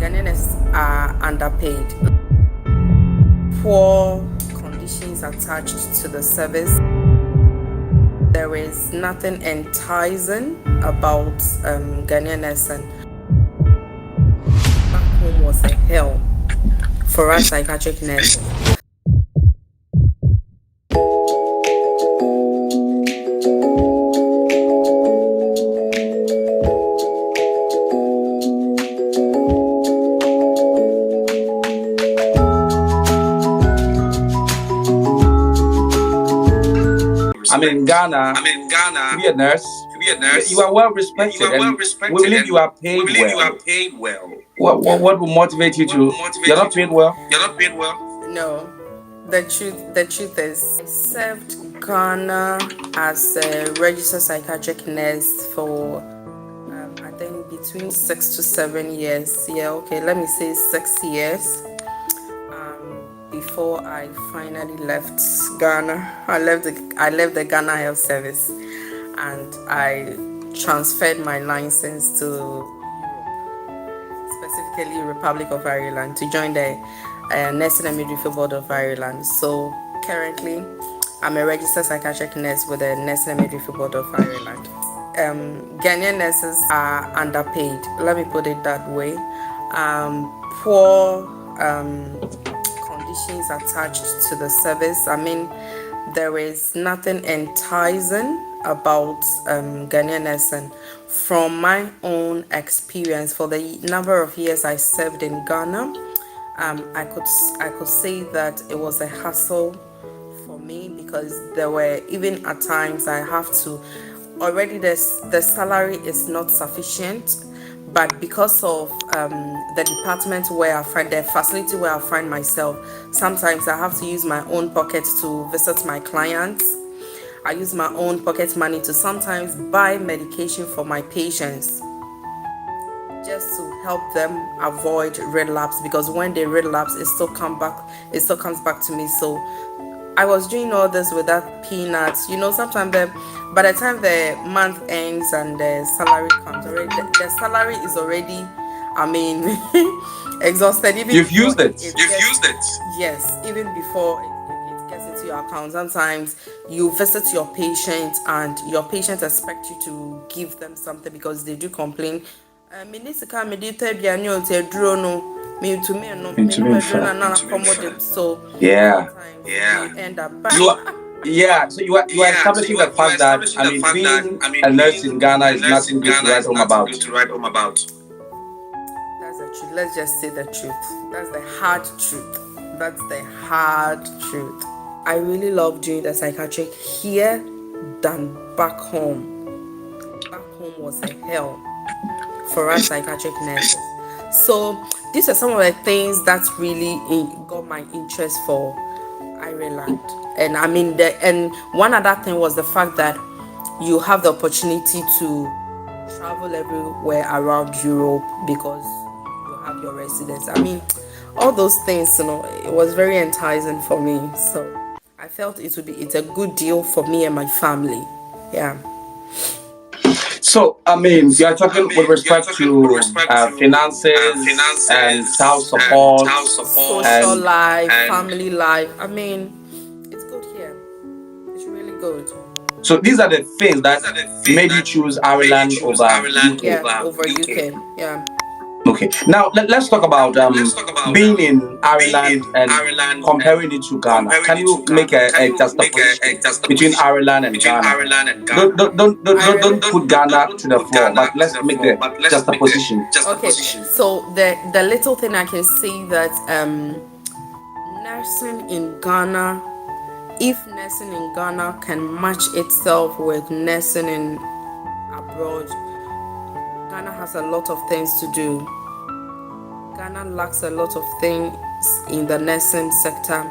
Ghanaians are underpaid. Poor conditions attached to the service. There is nothing enticing about Ghanaian and back home was a hell for us psychiatric nurses. In Ghana, to be a nurse, you are well respected, and we believe you are paid well. What will motivate you to? You're not paid well. No, the truth is, I served Ghana as a registered psychiatric nurse for I think between 6 to 7 years. Yeah, okay, let me say 6 years. Before I finally left Ghana, I left the Ghana Health Service, and I transferred my license to specifically Republic of Ireland to join the Nursing and Midwifery Board of Ireland. So currently, I'm a registered psychiatric nurse with the Nursing and Midwifery Board of Ireland. Ghanaian nurses are underpaid. Let me put it that way. Poor conditions attached to the service. I mean, there is nothing enticing about Ghanaian nursing. From my own experience, for the number of years I served in Ghana, I could say that it was a hassle for me, because there were even at times I have to already the salary is not sufficient, but because of the department where I find the facility where I find myself, sometimes I have to use my own pocket to visit my clients. I use my own pocket money to sometimes buy medication for my patients, just to help them avoid relapse, because when they relapse, it still comes back to me. So I was doing all this with that peanuts. Sometimes by the time the month ends and the salary comes, already the salary is already, exhausted. You've used it. Yes, even before it gets into your account. Sometimes you visit your patient and your patients expect you to give them something, because they do complain. So yeah, you end up so you are establishing the fact that being a nurse in Ghana is nothing good to write home about. That's the truth. Let's just say the truth. That's the hard truth. I really love doing the psychiatric here than back home. Back home was a hell for us psychiatric nurses. So these are some of the things that really got my interest for Ireland. And and one other thing was the fact that you have the opportunity to travel everywhere around Europe because you have your residence. All those things, it was very enticing for me. So I felt it's a good deal for me and my family. Yeah. So, you are talking with respect to finances and child support, social life, family life. It's good here. It's really good. So these are the things that made you choose Ireland over UK. Yeah, over UK. Yeah. Okay. Now let's talk about being in Ireland and comparing it to Ghana. Can you make a juxtaposition between Ireland and Ghana? Don't put Ghana to the floor, but let's make the juxtaposition. Okay. So the little thing I can say that nursing in Ghana, if nursing in Ghana can match itself with nursing in abroad, Ghana has a lot of things to do. Ghana lacks a lot of things in the nursing sector.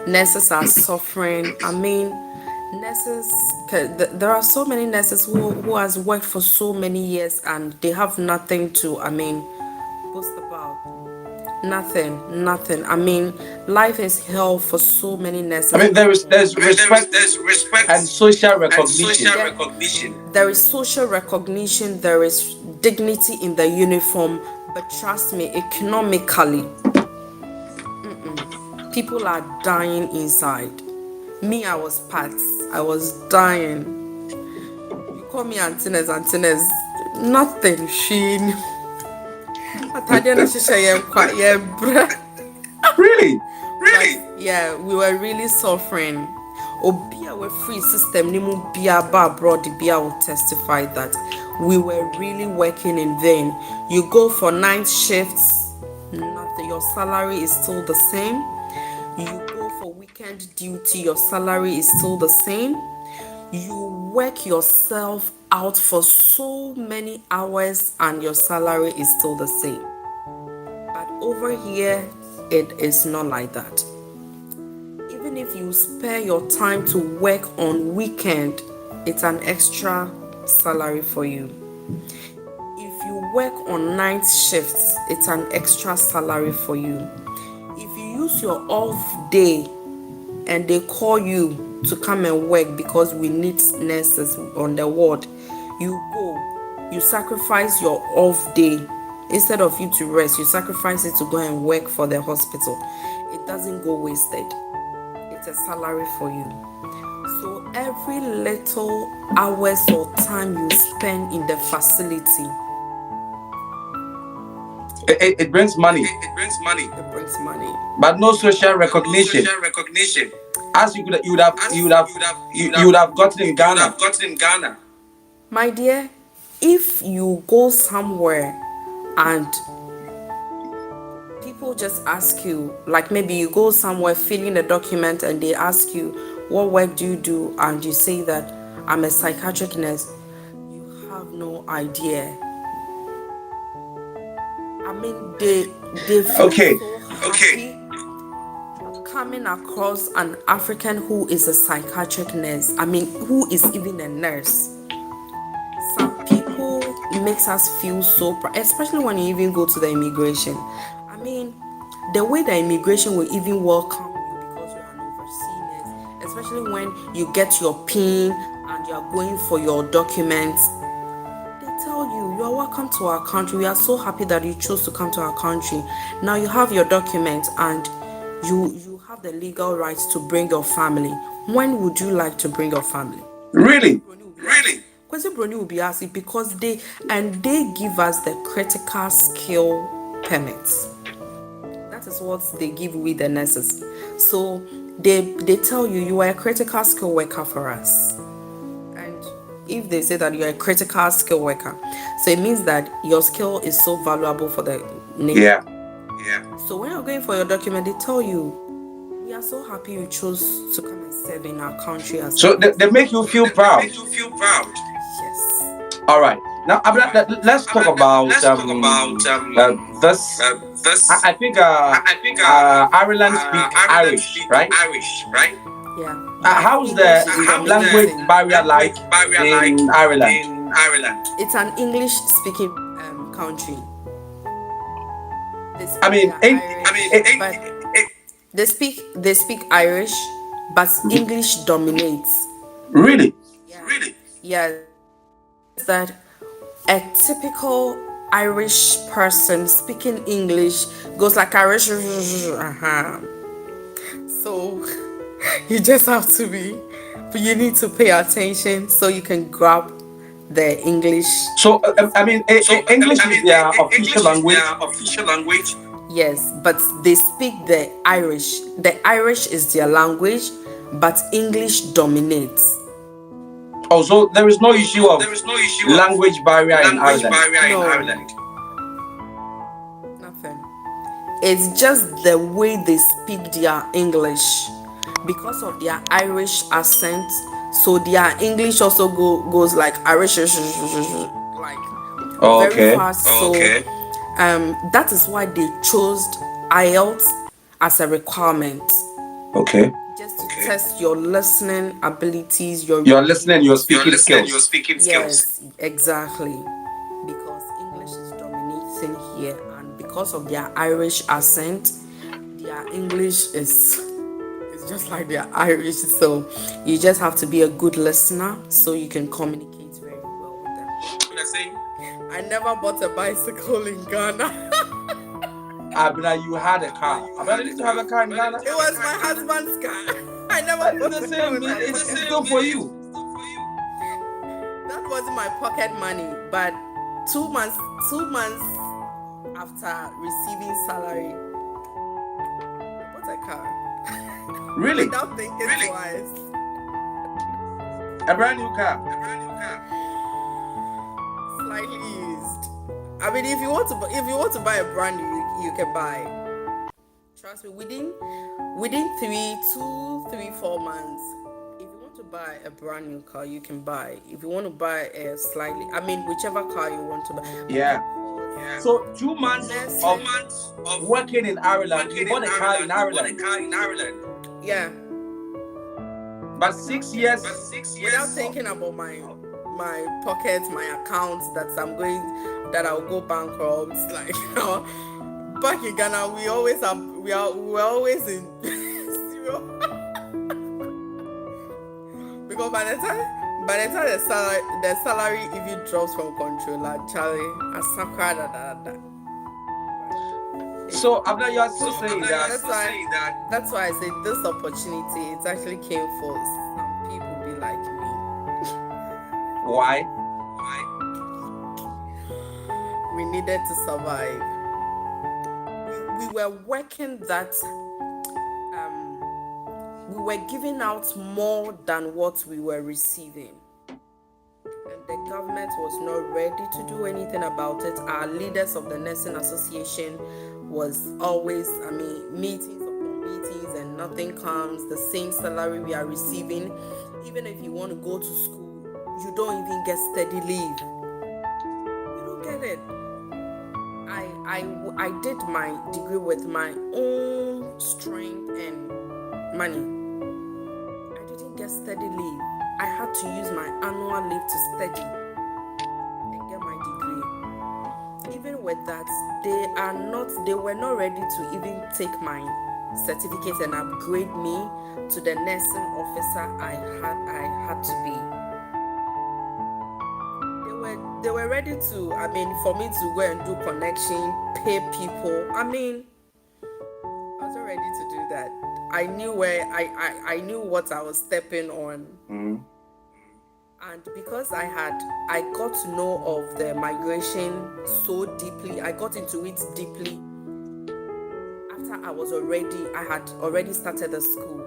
Nurses are suffering. Nurses, there are so many nurses who has worked for so many years and they have nothing to boast about. Nothing. Life is hell for so many nurses. There's respect and social recognition. There is social recognition. There is dignity in the uniform, But trust me, economically, people are dying inside. Me, I was parts. I was dying. You call me Antinez. Nothing. She. Really? Yeah, we were really suffering. Obi our free system nimu bia ba abroad bia will testify that we were really working in vain. You go for night shifts, nothing. Your salary is still the same. You go for weekend duty, your salary is still the same. You work yourself out for so many hours and your salary is still the same. But over here, it is not like that. Even if you spare your time to work on weekend, it's an extra salary for you. If you work on night shifts, it's an extra salary for you. If you use your off day and they call you to come and work because we need nurses on the ward, you go, you sacrifice your off day. Instead of you to rest, you sacrifice it to go and work for the hospital. It doesn't go wasted. It's a salary for you. So every little hours or time you spend in the facility, it brings money. It brings money. But no social recognition. As you would have gotten in Ghana. My dear, if you go somewhere and people just ask you, like maybe you go somewhere filling a document and they ask you, what work do you do? And you say that I'm a psychiatric nurse, you have no idea. I mean, they feel so happy coming across an African who is a psychiatric nurse. I mean, who is even a nurse. Some people makes us feel so proud, especially when you even go to the immigration. I mean, the way the immigration will even welcome you because you're an overseas nurse, especially when you get your PIN and you're going for your documents. Tell you are welcome to our country. We are so happy that you chose to come to our country. Now you have your documents and you have the legal rights to bring your family. When would you like to bring your family? Really? Kwesi Brony will be asking because they give us the critical skill permits. That is what they give with the nurses. So they tell you are a critical skill worker for us. If they say that you're a critical skill worker, so it means that your skill is so valuable for the nation. Yeah. So when you're going for your document, they tell you, we are so happy you chose to come and serve in our country. So they make you feel proud. Yes. All right. Now, let's talk about this. I think Ireland speak Irish, right? Yeah. How's the language barrier like in Ireland? It's an English-speaking country. They speak Irish, but English dominates. Really? Yeah. That a typical Irish person speaking English goes like Irish. So you just have to but you need to pay attention so you can grab the English. So English is their official language. Yes, but they speak the Irish. The Irish is their language, but English dominates. Oh, so there is no issue of language barrier in Ireland. Nothing. It's just the way they speak their English. Because of their Irish accent, so their English also goes like Irish, like very fast. So that is why they chose IELTS as a requirement. Okay. Just to test your listening abilities, your speaking skills. Yes, exactly. Because English is dominating here, and because of their Irish accent, their English is just like they're Irish. So you just have to be a good listener so you can communicate very well with them. I never bought a bicycle in Ghana. Abina, you had a car. Abina, did you have a car in Ghana? It was my husband's car. I never But put it's the it same. in my It's pocket. still for you. That wasn't my pocket money, but 2 months after receiving salary, I bought a car. Really? Without thinking twice. A brand new car. Slightly used. I mean, if you want to buy a brand new, you can buy. Trust me, within 4 months, if you want to buy a brand new car, you can buy. If you want to buy a whichever car you want to buy. Yeah. So 2 months of working in Ireland, you bought a car in Ireland. Yeah. But 6 years without thinking about my pockets, my accounts that I'll go bankrupt. Like, back in Ghana, we're always in zero. Because by the time the salary even drops from controller, Charlie, So Abna, you are still saying that. That's why I say this opportunity, it actually came for some people be like me. Why? We needed to survive. We were working that we were giving out more than what we were receiving. And the government was not ready to do anything about it. Our leaders of the Nursing Association was always, meetings upon meetings, and nothing comes. The same salary we are receiving. Even if you want to go to school, you don't even get steady leave. You don't get it. I did my degree with my own strength and money. I didn't get steady leave. I had to use my annual leave to study and get my degree. Even with that, they were not ready to even take my certificate and upgrade me to the nursing officer I had to be. They were ready to, for me to go and do connection, pay people. I wasn't ready to do that. I knew I knew what I was stepping on. Mm-hmm. And because I got to know of the migration so deeply, I got into it deeply after I had already started the school.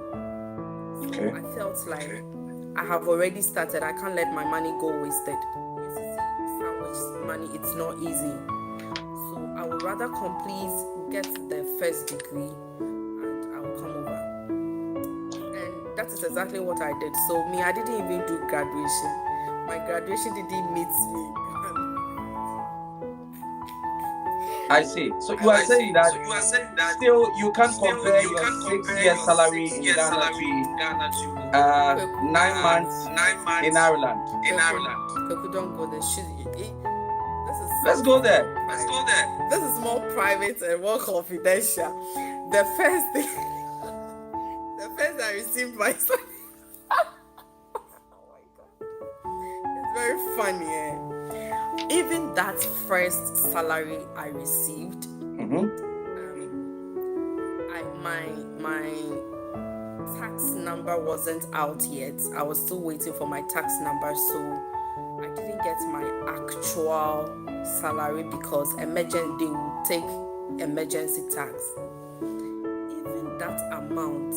Okay. So I felt like I have already started. I can't let my money go wasted. Money, it's not easy. So I would rather get the first degree and I will come over. And that is exactly what I did. So I didn't even do graduation. My graduation didn't meet me. I see. So you are saying that still you can't compare your 6 years salary in Ghana to 9 months in Ireland. Don't go there. Let's go there. This is more private and more confidential. The first I received my son. Oh my God. It's very funny. Even that first salary I received, my tax number wasn't out yet. I was still waiting for my tax number, so I didn't get my actual salary because they will take emergency tax. Even that amount,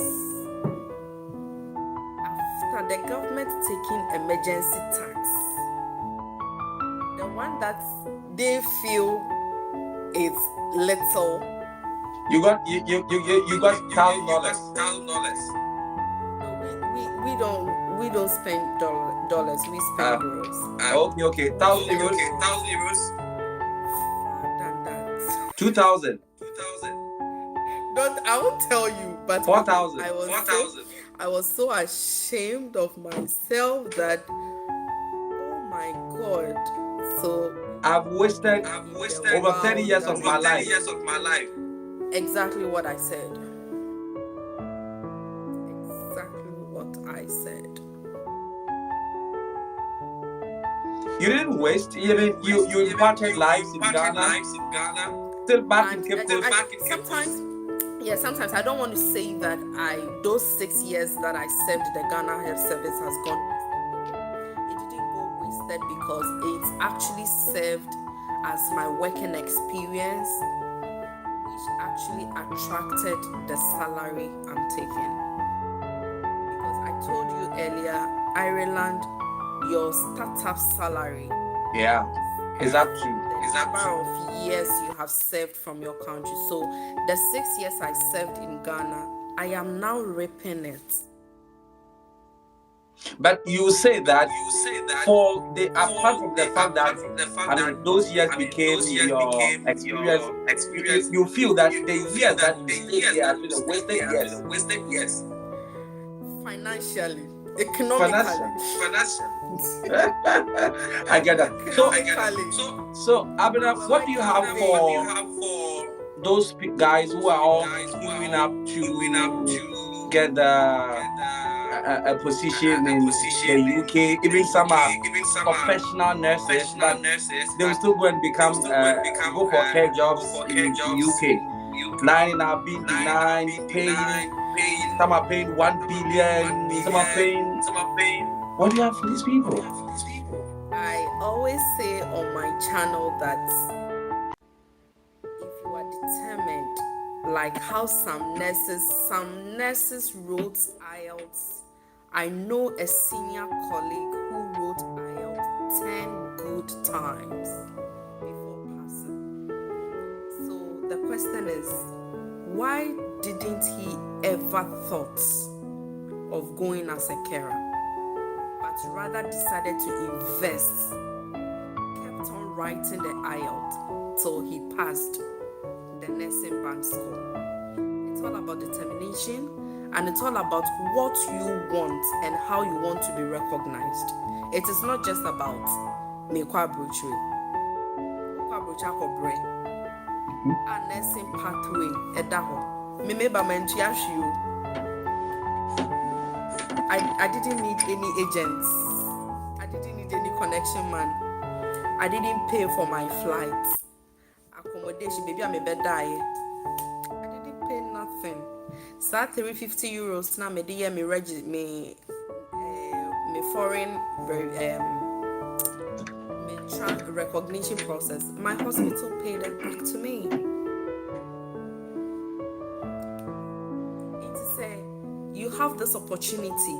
after the government taking emergency tax, the one that they feel is little, you got $1,000. We don't spend dollars. We spend euros. Okay, 1,000 euros. Than that. 2,000. I won't tell you, but 4,000. I was so ashamed of myself that, oh my God. So I've wasted over 30 years of my life. Exactly what I said. You didn't waste. You imparted lives in Ghana. still back in And Cape Coast. sometimes I don't want to say that those 6 years that I served the Ghana Health Service has gone wasted. It didn't go wasted because it actually served as my working experience, which actually attracted the salary I'm taking. Because I told you earlier, Ireland, your startup salary, Yeah, is that true? the number of years you have served from your country. So the 6 years I served in Ghana, I am now reaping it. But you say that for the apart from the fact that I mean those years became your experience, you feel that the years that you stayed there has been a wasted years. Financially, economically. Financial. I get that. So Abena, what do you have for those guys who are all queuing up to get a position in the UK? Even some are professional nurses, but they will still go and become go for care jobs in the UK. Nine are being denied, paying. Some are paying 1 billion. Some are paying. What do you have for these people? I always say on my channel that if you are determined, like how some nurses wrote IELTS. I know a senior colleague who wrote IELTS 10 good times before passing. So the question is, why didn't he ever thought of going as a carer, but rather decided to invest, kept on writing the IELTS till he passed the nursing band school? It's all about determination, and it's all about what you want and how you want to be recognized. It is not just about mekwa brochwe kobre a nursing pathway edaho me meba mantua hwio. I didn't need any agents. I didn't need any connection man. I didn't pay for my flights, accommodation, maybe I'm a bed die. I didn't pay nothing. So 350 euros now me dey me foreign recognition process. My hospital paid it back to me. It is you have this opportunity.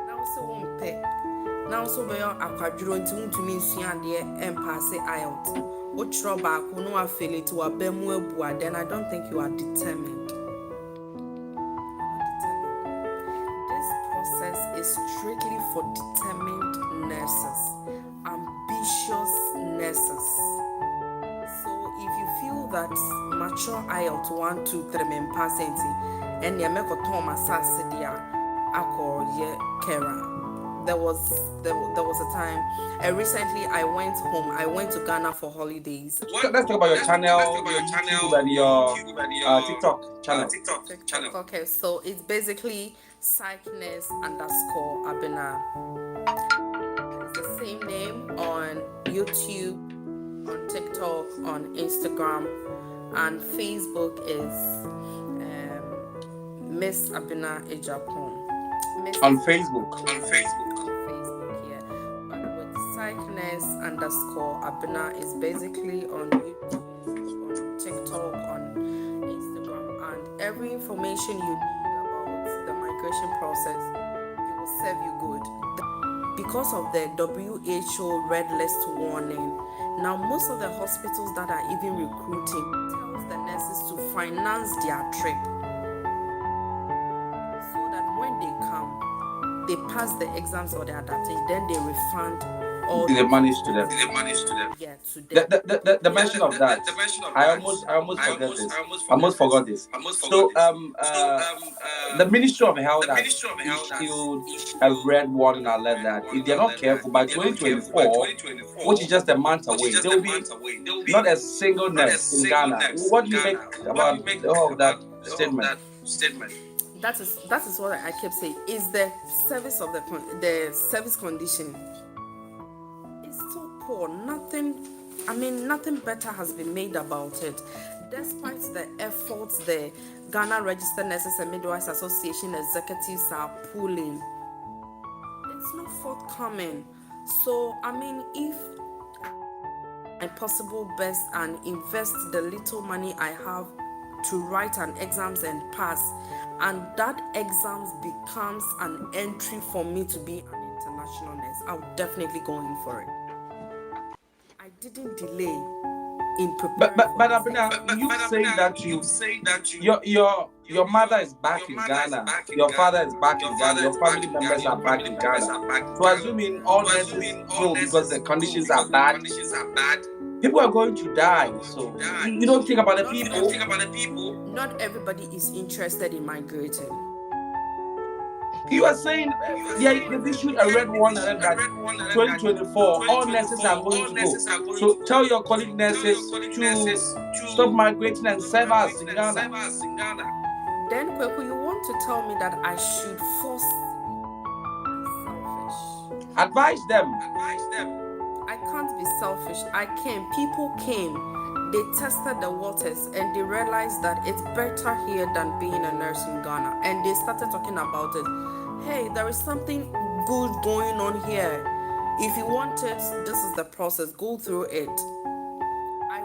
Now so won't pay. Now so we are akwadro nti to me sua de pass IELTS. What trouble no affiliate to abemu abua, then I don't think you are determined. This process is strictly for determined nurses, ambitious nurses. So if you feel that mature IELTS 1, 2, 3 men passing and you make a Thomas Sassidia Akor ye Kera. There was a time. Recently, I went home. I went to Ghana for holidays. Let's talk about your channel, your YouTube and your TikTok channel. Okay, so it's basically Psychiatric_Abena. It's the same name on YouTube, on TikTok, on Instagram, and Facebook is Miss Abena Ejapon. On Facebook. Yeah. But with Psychiatric_Abena is basically on YouTube, on TikTok, on Instagram, and every information you need about the migration process, it will serve you good. Because of the WHO red list warning, now most of the hospitals that are even recruiting tells the nurses to finance their trip, so that when they come, they pass the exams or the adaptation, then they refund all the money to them. Yeah, to them. The mention of that, I almost forgot this. So the Ministry of Health has issued a red warning alert that if they're not careful, by 2024, which is just a month away, there will be not a single nurse in Ghana. What do you make about the whole of that statement? That is what I kept saying. Is the service of the service condition is so poor. Nothing I mean, nothing better has been made about it. Despite the efforts the Ghana Registered Nurses and Midwives Association executives are pulling, it's not forthcoming. So, I mean, if my possible best and invest the little money I have to write an exams and pass, and that exams becomes an entry for me to be an international nurse, I'll definitely go in for it. I didn't delay in But preparing but for but this Abena, exam. you say that your mother is back in Ghana, your father is back in Ghana, your family members are back in Ghana. So assuming all nurses go because the conditions are bad, people are going to die. So you don't think about the people. Not everybody is interested in migrating. You are saying they've issued a red warning that 2024 all nurses are going to go. So tell your colleague nurses to stop migrating and serve us in Ghana. Then, Kweku, you want to tell me that I should force selfish? Advise them. I can't be selfish. People came, they tested the waters and they realized that it's better here than being a nurse in Ghana. And they started talking about it. Hey, there is something good going on here. If you want it, this is the process. Go through it. I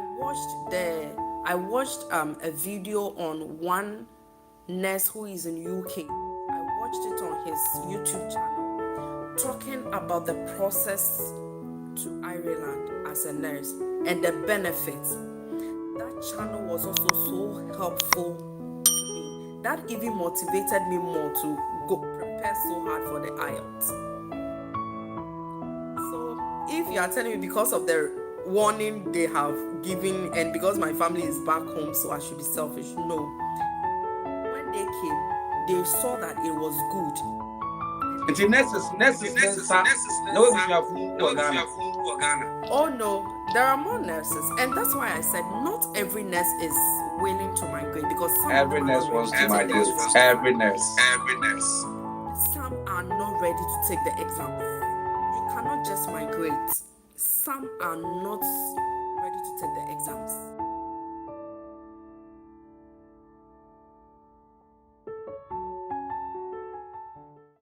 watched a video on one nurse who is in UK. I watched it on his YouTube channel talking about the process to Ireland as a nurse and the benefits. That channel was also so helpful to me. That even motivated me more to go prepare so hard for the IELTS. So if you are telling me because of the warning they have given and because my family is back home so I should be selfish, no. When they came, they saw that it was good. It's nurses. Oh no, there are more nurses, and that's why I said not every nurse is willing to migrate because every nurse wants to migrate. Every nurse. Some are not ready to take the exam. You cannot just migrate. Some are not ready to take the exams.